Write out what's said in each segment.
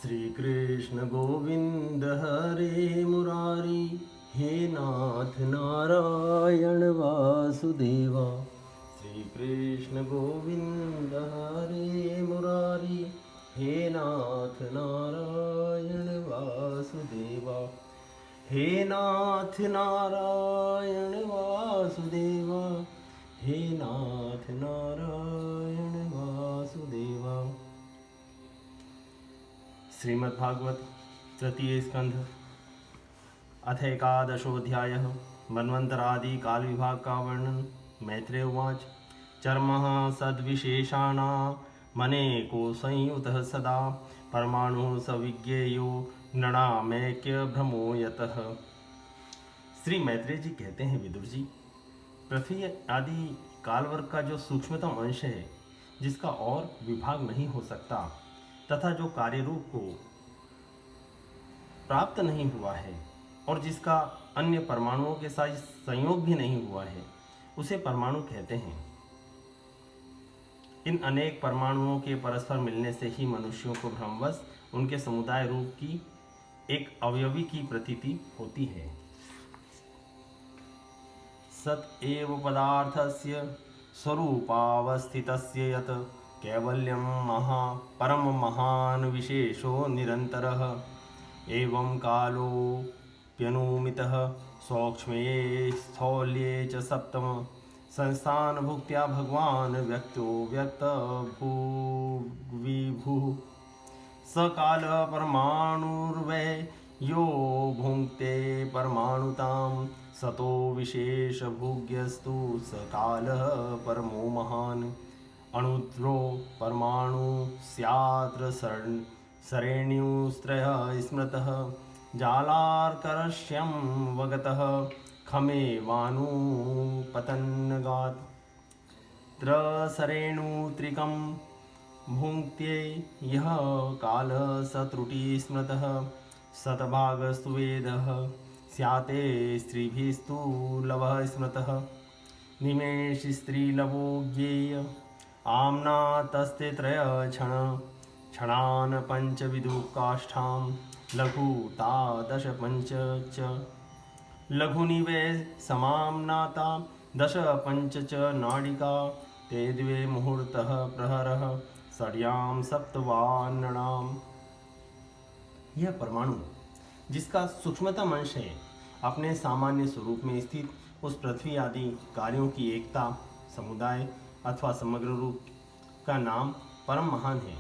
श्री कृष्ण गोविंद हरे मुरारी, हे नाथ नारायण वासुदेवा। श्री कृष्ण गोविंद हरे मुरारी, हे नाथ नारायण वासुदेवा। हे नाथ नारायण वासुदेवा, हे नाथ नारायण वासुदेवा। श्रीमद्भागवत तृतीय स्कंध अथ एकादशोऽध्यायः। मन्वन्तरादि काल विभाग का वर्णन। मैत्रेय उवाच। चर्मः सद्विशेषाणां मनेको संयुतः सदा, परमाणु सविज्ञेयो नृणामैक्य भ्रमो यतः। श्री मैत्रेय जी कहते हैं, विदुर जी, पृथ्वी आदि कालवर्ग का जो सूक्ष्मतम अंश है, जिसका और विभाग नहीं हो सकता तथा जो कार्य रूप को प्राप्त नहीं हुआ है और जिसका अन्य परमाणुओं के साथ संयोग भी नहीं हुआ है, उसे परमाणु कहते हैं। इन अनेक परमाणुओं के परस्पर मिलने से ही मनुष्यों को भ्रमवश उनके समुदाय रूप की एक अवयवी की प्रतीति होती है। सत एव पदार्थस्य स्वरूपावस्थितस्य यत् कैवल्यं परम महान विशेषो निरंतरः, एवं कालोऽप्यनुमितः सौक्ष्म्ये स्थौल्ये च सप्तम संस्थान भुक्त्या भगवान् व्यक्तो व्यक्त भूविभुः। स काल परमाणुर्वै यो भुङ्क्ते परमाणुतां, सतो विशेष भुग्यस्तु स कालः परमो महान्। अणुद्रो परमाणु स्यात्र सरेण्युस्त्रयः स्मृतः, जालार्करश्यं वगतः खमेवानुपतन्नगात्। त्रसरेणुत्रिकं भुङ्क्ते यः कालः स त्रुटि स्मृतः, शतभागस्तु वेदः स्याते स्त्रीभिस्तु लवः स्मृतः। निमेष स्त्रीलवो ज्ञेय आम्ना तस्ते त्रय क्षणान् पंचविदु काष्ठां, लघुता दश पंच च लघुनि वै समाम्नाता, दश पंच च नाडिका, ते द्वे मुहूर्तः प्रहरः षड्यां सप्तवान्नणाम्। यह परमाणु, जिसका सूक्ष्मतम अंश है, अपने सामान्य स्वरूप में स्थित उस पृथ्वी आदि कार्यों की एकता, समुदाय अथवा समग्र रूप का नाम परम महान है।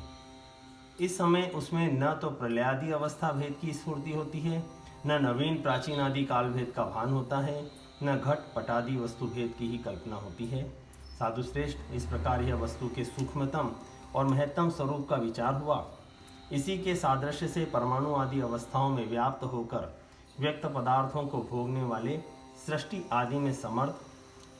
इस समय उसमें न तो प्रलयादि अवस्था भेद की स्फूर्ति होती है, न नवीन प्राचीन आदि काल भेद का भान होता है, न घट पटादि वस्तु भेद की ही कल्पना होती है। साधु श्रेष्ठ, इस प्रकार यह वस्तु के सूक्ष्मतम और महत्तम स्वरूप का विचार हुआ। इसी के सादृश्य से परमाणु आदि अवस्थाओं में व्याप्त होकर व्यक्त पदार्थों को भोगने वाले सृष्टि आदि में समर्थ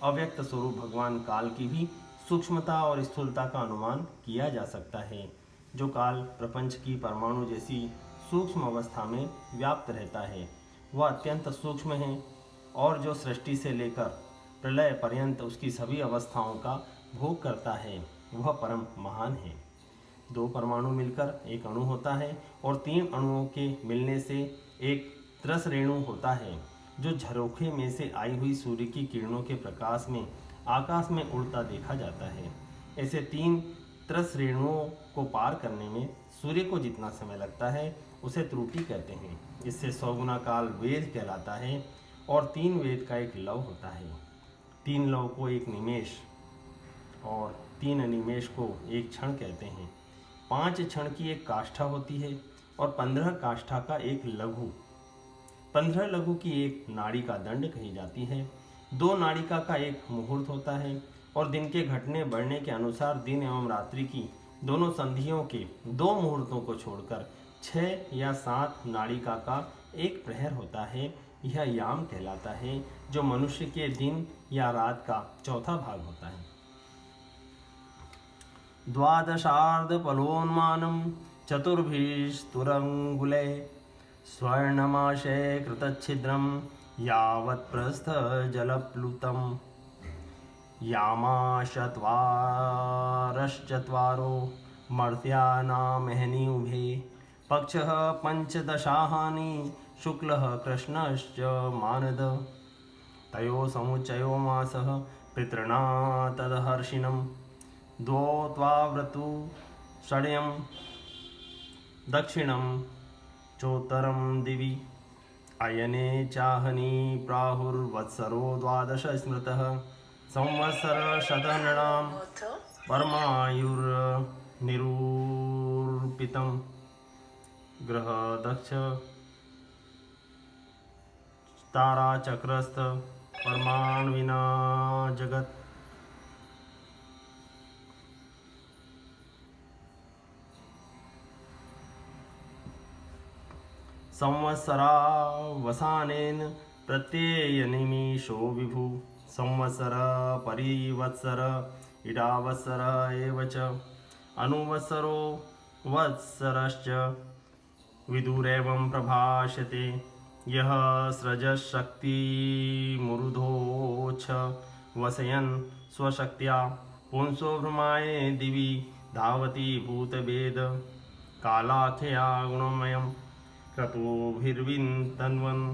अव्यक्त स्वरूप भगवान काल की भी सूक्ष्मता और स्थूलता का अनुमान किया जा सकता है, जो काल प्रपंच की परमाणु जैसी सूक्ष्म अवस्था में व्याप्त रहता है। वह अत्यंत सूक्ष्म है और जो सृष्टि से लेकर प्रलय पर्यंत उसकी सभी अवस्थाओं का भोग करता है, वह परम महान है। दो परमाणु मिलकर एक अणु होता है और तीन अणुओं के मिलने से एक त्रस रेणु होता है, जो झरोखे में से आई हुई सूर्य की किरणों के प्रकाश में आकाश में उड़ता देखा जाता है। ऐसे तीन त्रस रेणुओं को पार करने में सूर्य को जितना समय लगता है, उसे त्रुटि कहते हैं। इससे 100 गुना काल वेद कहलाता है और तीन वेद का एक लव होता है। तीन लव को एक निमेष और तीन अनिमेष को एक क्षण कहते हैं। 5 क्षण की एक काष्ठा होती है और 15 काष्ठा का एक लघु, 15 लघु की एक नाड़िका दंड कही जाती है। 2 नाड़िका का एक मुहूर्त होता है और दिन के घटने बढ़ने के अनुसार दिन एवं रात्रि की दोनों संधियों के 2 मुहूर्तों को छोड़कर 6 या 7 नाड़िका का एक प्रहर होता है। यह याम कहलाता है, जो मनुष्य के दिन या रात का चौथा भाग होता है। द्वादशार्धफलोन्मानं चतुर्भिस्तुरंगुले, स्वर्णमाशय कृतच्छिद्रं यावत् प्रस्थजलप्लुतं, यामाशत्वारश्चत्वारो मर्त्यानामहनि उभे, पक्षः पञ्चदशाहानि शुक्लः कृष्णश्च मानद तयोः समुच्चयो मासः पितॄणा तदहर्षिणं द्वौ त्वाव्रतु षड्यं दक्षिणं चोत्तरं दिवि अयने चाहनि प्राहुर्वत्सरो द्वादश स्मृतः संवत्सरशतनृणां परमायुर्निरूपितं ग्रहदक्ष ताराचक्रस्थ परमाणुविना जगत् संवत्सरावसानेन प्रत्ययनिमिषो विभु संवत्सर परिवत्सर इडावत्सर एव च अनुवत्सरो वत्सरश्च विदुरेवं प्रभाषते यः सृजशक्तिमुरुधोच्छ वसयन् स्वशक्त्या पुंसो भ्रमाये दिवि धावति भूतवेद कालाख्या गुणमयं क्रतुभिर्विन्तन्वन्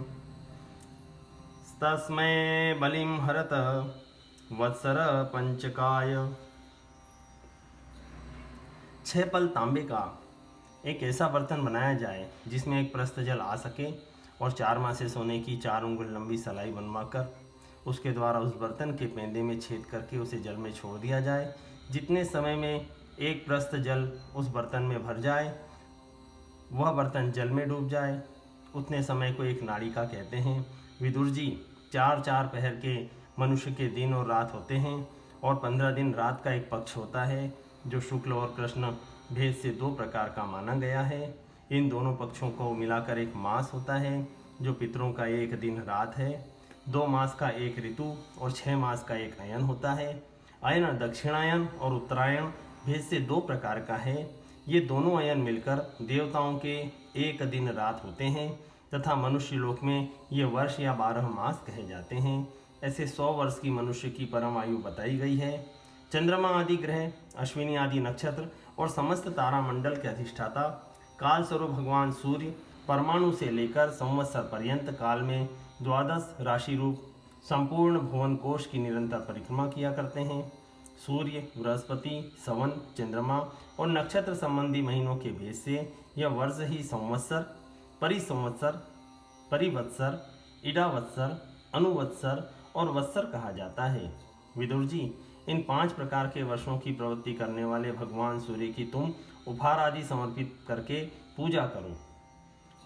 तस्मै बलिं हरत वत्सर पंचकाय। 6 पल तांबे का एक ऐसा बर्तन बनाया जाए जिसमें एक प्रस्थ जल आ सके और 4 मासे सोने की 4 उंगल लंबी सलाई बनवाकर उसके द्वारा उस बर्तन के पेंदे में छेद करके उसे जल में छोड़ दिया जाए। जितने समय में एक प्रस्थ जल उस बर्तन में भर जाए, वह बर्तन जल में डूब जाए, उतने समय को एक नाड़िका कहते हैं। विदुर जी, 4-4 पहर के मनुष्य के दिन और रात होते हैं और 15 दिन रात का एक पक्ष होता है जो शुक्ल और कृष्ण भेद से 2 प्रकार का माना गया है। इन दोनों पक्षों को मिलाकर एक मास होता है जो पितरों का एक दिन रात है। 2 मास का एक ऋतु और 6 मास का एक अयन होता है। अयन दक्षिणायन और उत्तरायण भेद से 2 प्रकार का है। ये दोनों अयन मिलकर देवताओं के एक दिन रात होते हैं तथा मनुष्य लोक में ये वर्ष या 12 मास कहे जाते हैं। ऐसे 100 वर्ष की मनुष्य की परम आयु बताई गई है। चंद्रमा आदि ग्रह, अश्विनी आदि नक्षत्र और समस्त तारामंडल के अधिष्ठाता काल स्वरूप भगवान सूर्य परमाणु से लेकर संवत्सर पर्यंत काल में 12 राशि रूप संपूर्ण भुवन कोश की निरंतर परिक्रमा किया करते हैं। सूर्य, बृहस्पति, सवन, चंद्रमा और नक्षत्र संबंधी महीनों के भेद से यह वर्ष ही संवत्सर, परिसंवत्सर, परिवत्सर, इडावत्सर, अनुवत्सर और वत्सर कहा जाता है। विदुर जी, इन 5 प्रकार के वर्षों की प्रवृत्ति करने वाले भगवान सूर्य की तुम उपहार आदि समर्पित करके पूजा करो।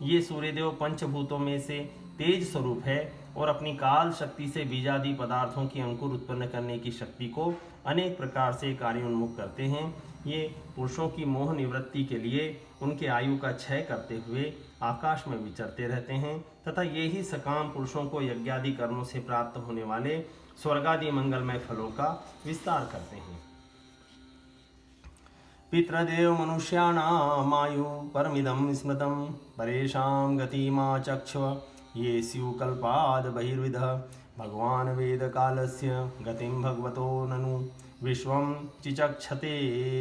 ये सूर्यदेव पंचभूतों में से तेज स्वरूप है और अपनी काल शक्ति से बीजादि पदार्थों की अंकुर उत्पन्न करने की शक्ति को अनेक प्रकार से कार्योन्मुख करते हैं। ये पुरुषों की मोह निवृत्ति के लिए उनके आयु का क्षय करते हुए आकाश में विचरते रहते हैं तथा ये ही सकाम पुरुषों को यज्ञादि कर्मों से प्राप्त होने वाले स्वर्गादि मंगलमय फलों का विस्तार करते हैं। पितृदेव मनुष्याणामायु परमिदं स्मृतं परेषां गतिमाचक्ष्व ये स्युकल्पाद बहिर्विधः भगवान् वेदकालस्य गतिं भगवतो ननु विश्वं चिचक्षते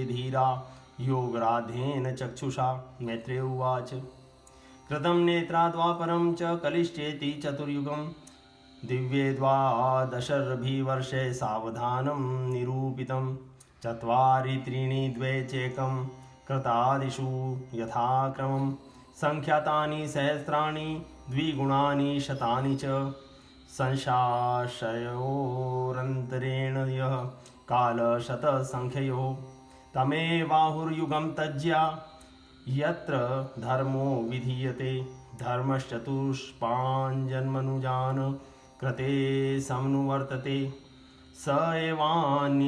धीरा योगराध्येन चक्षुषा। मैत्रेय उवाच। कृतं नेत्राद्वापरं च कलिश्चेति चतुर्युगं दिव्ये द्वादशर्भिवर्षे सावधानं निरूपितं 4 त्रीणि 2 चेकं कृतादिषु यथाक्रमं संख्यातानि सहस्राणि द्विगुणानि शतानि च संशाशयोरन्तरेण यः कालशतसंख्ययो तमेवाहुर्युगं तज्ज्या यत्र धर्मो विधीयते धर्मश्चतुष्पाञ्जन्मनुजान् कृते समनुवर्तते स एवान्येष्वधर्मेण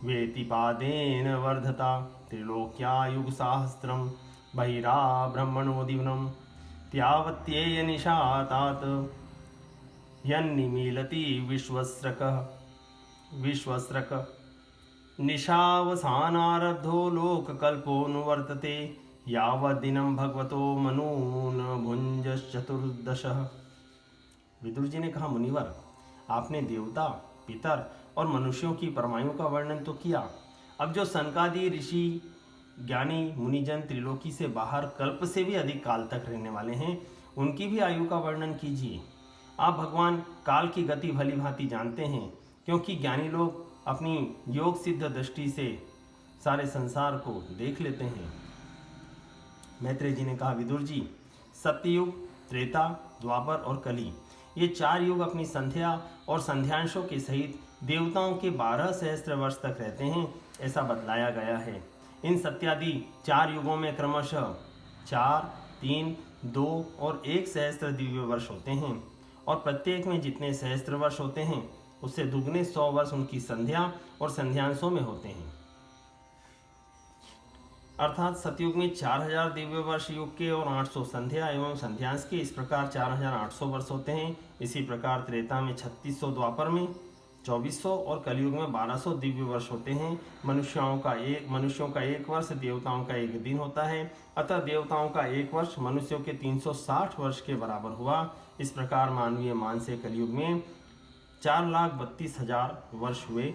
वेतिपादेन वर्धता त्रिलोक्यायुगसहस्रं बहिराब्रह्मणोदिनं त्यावत्येयनिशातात् यन्निमीलति विश्वस्रक निशावसानारब्धो लोककल्पोऽनुवर्तते यावद्दिनं भगवतो मनून् भुञ्जश्चतुर्दशः। विदुर जी ने कहा, मुनिवर, आपने देवता, पितर और मनुष्यों की परमायु का वर्णन तो किया। अब जो सनकादि ऋषि ज्ञानी मुनिजन त्रिलोकी से बाहर कल्प से भी अधिक काल तक रहने वाले हैं, उनकी भी आयु का वर्णन कीजिए। आप भगवान काल की गति भली भांति जानते हैं, क्योंकि ज्ञानी लोग अपनी योग सिद्ध दृष्टि से सारे संसार को देख लेते हैं। मैत्रेय जी ने कहा, विदुर जी, सत्ययुग, त्रेता, द्वापर और कली, ये 4 युग अपनी संध्या और संध्यांशों के सहित देवताओं के 12 सहस्त्र वर्ष तक रहते हैं, ऐसा बतलाया गया है। इन सत्यादि 4 युगों में क्रमशः 4, 3, 2 और 1 सहस्त्र दिव्य वर्ष होते हैं, और प्रत्येक में जितने सहस्त्र वर्ष होते हैं उससे दुगने 100 वर्ष उनकी संध्या और संध्यांशों में होते हैं। अर्थात सतयुग में 4000 दिव्य वर्ष युग के और 800 संध्या एवं संध्यांश के, इस प्रकार 4800 वर्ष होते हैं। इसी प्रकार त्रेता में 3600, द्वापर में 2400 और कलयुग में 1200 दिव्य वर्ष होते हैं। मनुष्यों का एक वर्ष देवताओं का एक दिन होता है, अतः देवताओं का एक वर्ष मनुष्यों के 360 वर्ष के बराबर हुआ। इस प्रकार मानवीय मान से कलयुग में 4,32,000 वर्ष हुए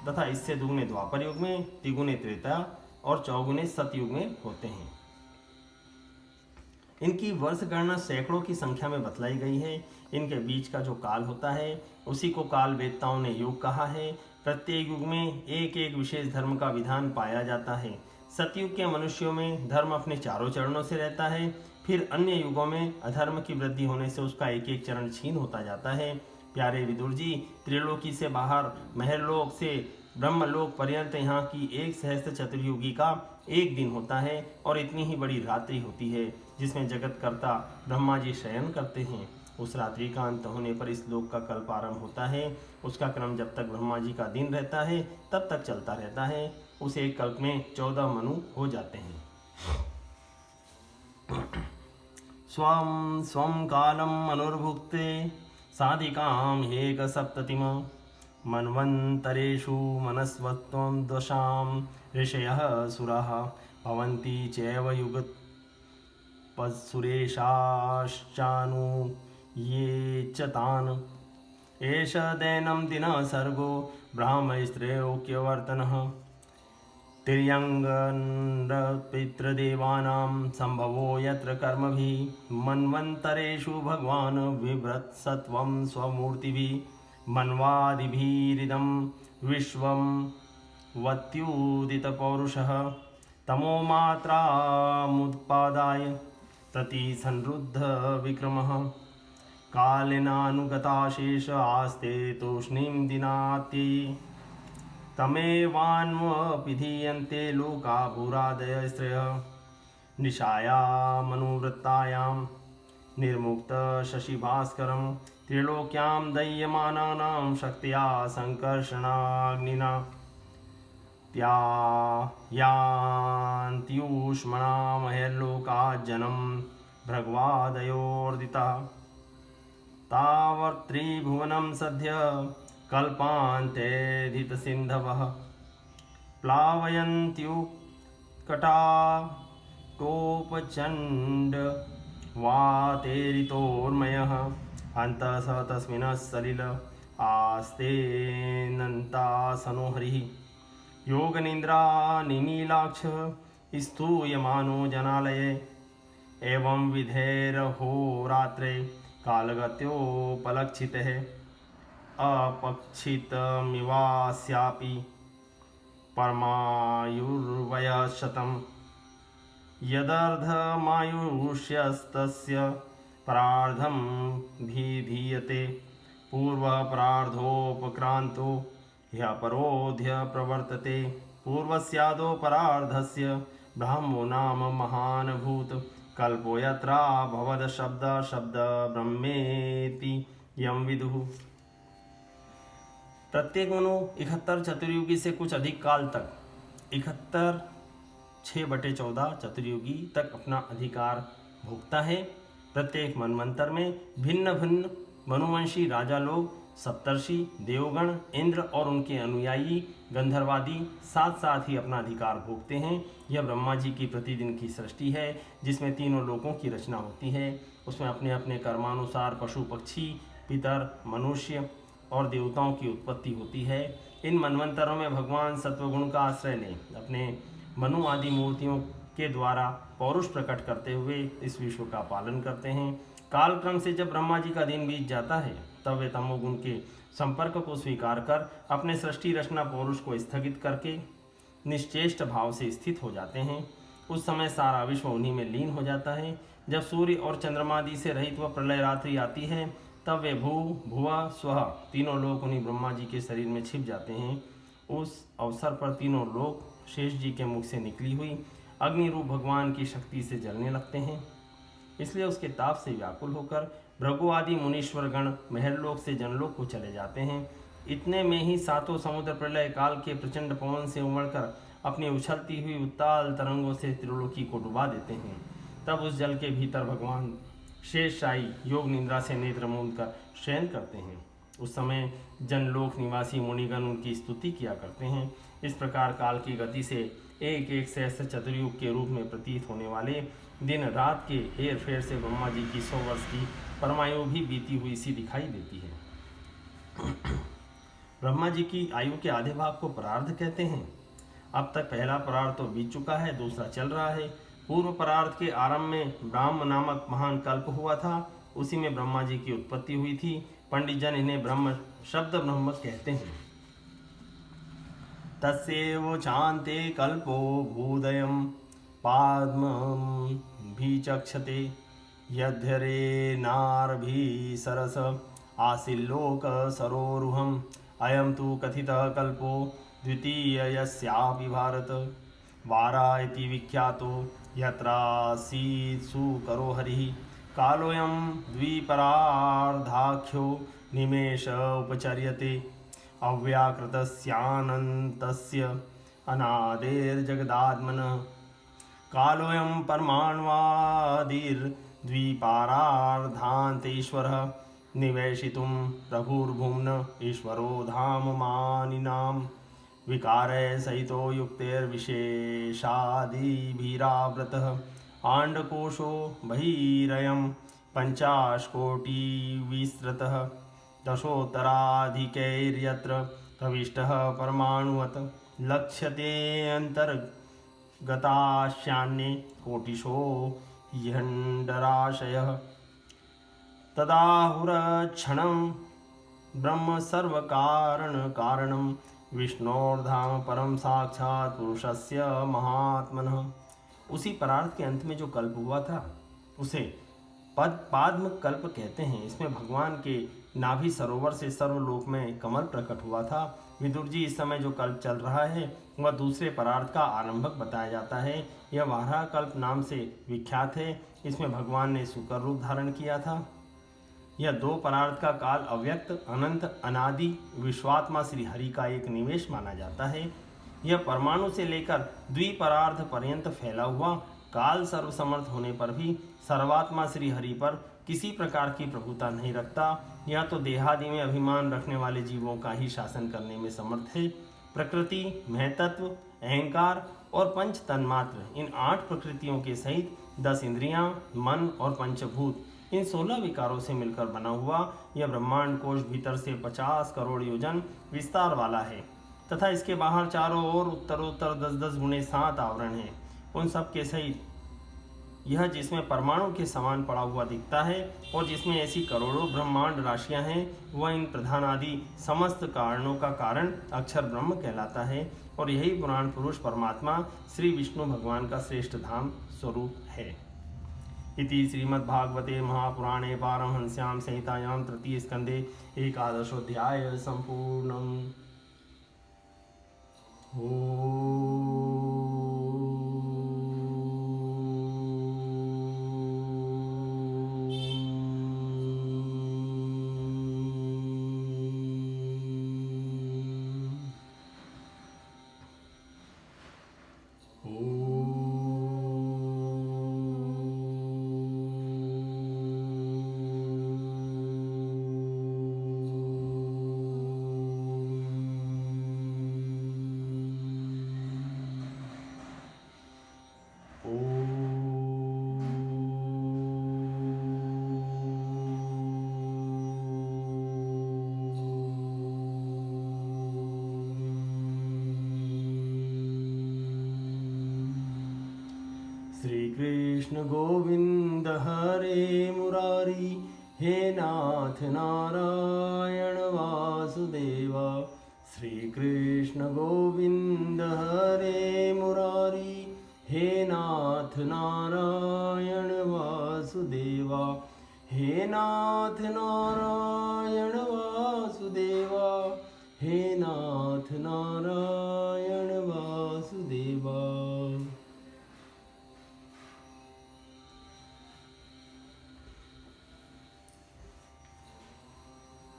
तथा इससे दुगुने द्वापर युग में, तिगुने त्रेता और चौगुने सतयुग में होते हैं। इनकी वर्ष गणना सैकड़ों की संख्या में बतलाई गई है। इनके बीच का जो काल होता है उसी को काल वेदताओं ने युग कहा है। प्रत्येक युग में एक एक विशेष धर्म का विधान पाया जाता है। सतयुग के मनुष्यों में धर्म अपने चारों चरणों से रहता है, फिर अन्य युगों में अधर्म की वृद्धि होने से उसका एक एक चरण छीन होता जाता है। प्यारे विदुर जी, त्रिलोकी से बाहर महरलोक से ब्रह्मलोक पर्यंत यहाँ की 1 सहस्त्र चतुर्युगी का एक दिन होता है, और इतनी ही बड़ी रात्रि होती है जिसमें जगतकर्ता ब्रह्मा जी शयन करते हैं। उस रात्रि का अंत होने पर इस लोक का कल्प आरंभ होता है। उसका क्रम जब तक ब्रह्मा जी का दिन रहता है तब तक चलता रहता है। उस एक कल्प में 14 मनु हो जाते हैं। स्वं स्वं कालम अनुर्भुक्ते साधिकाम एक सप्ततिम मन्वन्तरेषु मनस्वत्वं दशां ऋषयः सुराः भवन्ति चैव युगपत्सुरेशाश्चानु ये च तान् एष दैनं दिनः सर्गो ब्राह्मस्त्रैलोक्यवर्तनः तिर्यङ्गनपितृदेवानां सम्भवो यत्र कर्मभिः मन्वन्तरेषु भगवान् बिभ्रत्सत्वं स्वमूर्तिभिः मन्वादिभिरिदं विश्वं वत्युदितपौरुषः तमोमात्रामुत्पादाय प्रतिसंरुद्धविक्रमः कालेनानुगताशेष आस्ते तूष्णीं दिनात्यै तमेवान्वपिधीयन्ते लोका भूरादयस्त्रयः निशायामनुवृत्तायां निर्मुक्तशशिभास्करं त्रिलोक्यां दह्यमानानां शक्त्या संकर्षणाग्निना त्यायान्त्यूष्मणा महेर्लोकाज्जनं भृग्वादयोर्दिता तावत्त्रिभुवनं सद्य कल्पान्तेधितसिन्धवः प्लावयन्त्युत्कटाटोपचण्ड वातेरितोर्मयः अन्तः स तस्मिन् सलिल आस्तेऽनन्तासनो हरिः योगनिन्द्रा निमीलाक्षः स्तूयमानो जनालये एवं विधेरहोरात्रे कालगत्योपलक्षितः अपक्षितमिवास्यापि परमायुर्वयशतं यदर्धमायुष्यस्तस्य परार्धं भिधीयते पूर्वपरार्धोपक्रान्तो ह्यपरोध्य प्रवर्तते पूर्वस्यादो परार्धस्य ब्राह्मो नाम महान् भूत कल्पो यत्रा भवद शब्द ब्रह्मेति यम विदुः। प्रत्येक मनु 71 चतुर्युगी से कुछ अधिक काल तक 71 6/14 चतुर्युगी तक अपना अधिकार भोगता है। प्रत्येक मनवंतर में भिन्न भिन्न मनुवंशी राजा लोग, सप्तर्षि, देवगण, इंद्र और उनके अनुयायी गंधर्वादी साथ साथ ही अपना अधिकार भोगते हैं। यह ब्रह्मा जी की प्रतिदिन की सृष्टि है जिसमें तीनों लोकों की रचना होती है। उसमें अपने अपने कर्मानुसार पशु पक्षी, पितर, मनुष्य और देवताओं की उत्पत्ति होती है। इन मनवंतरों में भगवान सत्वगुण का आश्रय लें, अपने मनु आदि मूर्तियों के द्वारा पौरुष प्रकट करते हुए इस विश्व का पालन करते हैं। कालक्रम से जब ब्रह्मा जी का दिन बीत जाता है तब वे तमोगुण के संपर्क को स्वीकार कर अपने सृष्टि रचना पौरुष को स्थगित करके निश्चेष्ट भाव से स्थित हो जाते हैं। उस समय सारा विश्व उन्हीं में लीन हो जाता है। जब सूर्य और चंद्रमादि से रहित वह प्रलय रात्रि आती है तब वे भू भुवा स्वः तीनों लोग उन्हीं ब्रह्मा जी के शरीर में छिप जाते हैं। उस अवसर पर तीनों लोग शेष जी के मुख से निकली हुई अग्नि रूप भगवान की शक्ति से जलने लगते हैं। इसलिए उसके ताप से व्याकुल होकर भृगु आदि मुनीश्वर गण महरलोक से जनलोक को चले जाते हैं। इतने में ही सातों समुद्र प्रलय काल के प्रचंड पवन से उमड़कर अपनी उछलती हुई उत्ताल तरंगों से त्रिलोकी को डुबा देते हैं। तब उस जल के भीतर भगवान शेषशायी योग निद्रा से नेत्र मूंद कर शयन करते हैं। उस समय जनलोक निवासी मुनिगण उनकी स्तुति किया करते हैं। इस प्रकार काल की गति से एक एक सहस्त्र चतुर्युग के रूप में प्रतीत होने वाले दिन रात के हेर फेर से ब्रह्मा जी की 100 वर्ष की परमायु भी बीती हुई सी दिखाई देती है। ब्रह्मा जी की आयु के आधे भाग को परार्ध कहते हैं। अब तक पहला परार्ध तो बीत चुका है, दूसरा चल रहा है। पूर्व परार्ध के आरंभ में ब्राह्म नामक महान कल्प हुआ था। उसी में ब्रह्मा जी की उत्पत्ति हुई थी। पंडित जन इन्हें ब्रह्म शब्द ब्रह्म कहते हैं। तस्यैव चान्ते कल्पो भूदयं पाद्मं भीचक्षते यद्धरे नारभी सरस आसील्लोक सरोरुहम् अयं तु कथितः कल्पो द्वितीयस्यापि भारत वारा इति विख्यातो यत्रासीत् सुकरो हरिः कालोऽयं द्विपरार्धाख्यो निमेष उपचर्यते अव्याकृतस्यानन्तस्य अनादिर्जगदात्मनः कालोऽयं परमाणुवादिर्द्विपारार्धान्तेश्वरः निवेशितुं प्रभुर्भुम्न ईश्वरो धाम मानिनां विकारैः सहितो युक्तेर्विशेषादिभिरावृतः आण्डकोशो बहिरयं पञ्चाशकोटिविस्तृतः दशोत्तराधिकैर्यत्र प्रविष्टः परमाणुवत् लक्ष्यते अन्तर्गताश्चान्ये कोटिशो ह्यण्डराशयः तदाहुरक्षणं ब्रह्म सर्वकारणकारणं विष्णोर्धाम परम साक्षात् पुरुषस्य महात्मनः। उसी परार्थ के अंत में जो कल्प हुआ था उसे पाद्म कल्प कहते हैं। इसमें भगवान के नाभि सरोवर से सर्वलोक में कमल प्रकट हुआ था। विदुर जी, इस समय जो कल्प चल रहा है वह दूसरे परार्थ का आरंभक बताया जाता है। यह वाराह कल्प नाम से विख्यात है। इसमें भगवान ने सुकर रूप धारण किया था। यह दो परार्थ का काल अव्यक्त, अनंत, अनादि विश्वात्मा श्री हरि का एक निवेश माना जाता है। यह परमाणु से लेकर द्विपरार्ध पर्यंत फैला हुआ काल सर्वसमर्थ होने पर भी सर्वात्मा श्री हरि पर किसी प्रकार की प्रभुता नहीं रखता। यह तो देहादि में अभिमान रखने वाले जीवों का ही शासन करने में समर्थ है। प्रकृति, महतत्व, अहंकार और पंच तन्मात्र, इन 8 प्रकृतियों के सहित 10 इंद्रियां, मन और पंचभूत, इन 16 विकारों से मिलकर बना हुआ यह ब्रह्मांड कोश भीतर से 50 करोड़ योजन विस्तार वाला है तथा इसके बाहर चारों ओर उत्तरोत्तर 10-10 गुणे 7 आवरण हैं। उन सब के सहित यह जिसमें परमाणु के समान पड़ा हुआ दिखता है और जिसमें ऐसी करोड़ों ब्रह्मांड राशियां हैं, वह इन प्रधान आदि समस्त कारणों का कारण अक्षर ब्रह्म कहलाता है। और यही पुराण पुरुष परमात्मा श्री विष्णु भगवान का श्रेष्ठ धाम स्वरूप है। इति श्रीमद्भागवते महापुराणे पारमहंस्यां संहितायां तृतीय स्कंदे 11ोऽध्याय संपूर्णम्। श्री कृष्ण गोविंद हरे मुरारी, हे नाथ नारायण वासुदेवा। श्री कृष्ण गोविंद हरे मुरारी, हे नाथ नारायण वासुदेवा। हे नाथ नारायण वासुदेवा, हे नाथ नारायण